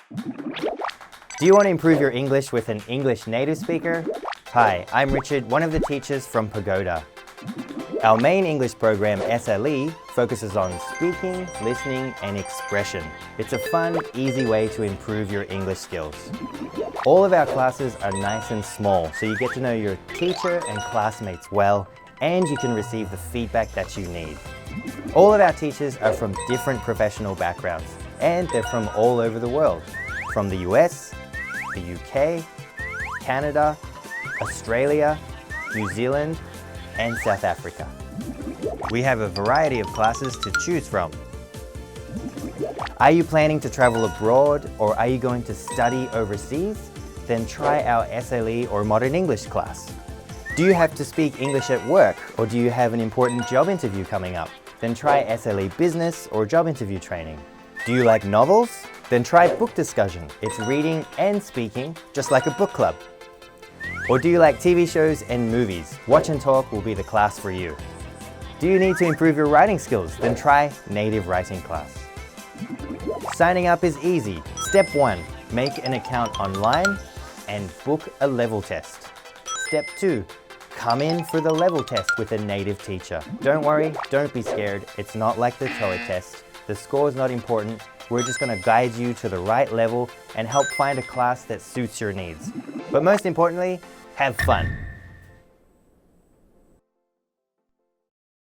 Do you want to improve your English with an English native speaker? Hi, I'm Richard, one of the teachers from Pagoda. Our main English program, SLE, focuses on speaking, listening, and expression. It's a fun, easy way to improve your English skills. All of our classes are nice and small, so you get to know your teacher and classmates well, and you can receive the feedback that you need. All of our teachers are from different professional backgrounds, and they're from all over the world. From the US, the UK, Canada, Australia, New Zealand, and South Africa. We have a variety of classes to choose from. Are you planning to travel abroad or are you going to study overseas? Then try our SLE or Modern English class. Do you have to speak English at work or do you have an important job interview coming up? Then try SLE Business or Job Interview Training. Do you like novels? Then try Book Discussion. It's reading and speaking, just like a book club. Or do you like TV shows and movies? Watch and Talk will be the class for you. Do you need to improve your writing skills? Then try Native Writing class. Signing up is easy. Step 1, make an account online and book a level test. Step 2, come in for the level test with a native teacher. Don't worry, don't be scared. It's not like the TOEIC test. The score is not important. We're just going to guide you to the right level and help find a class that suits your needs. But most importantly, have fun.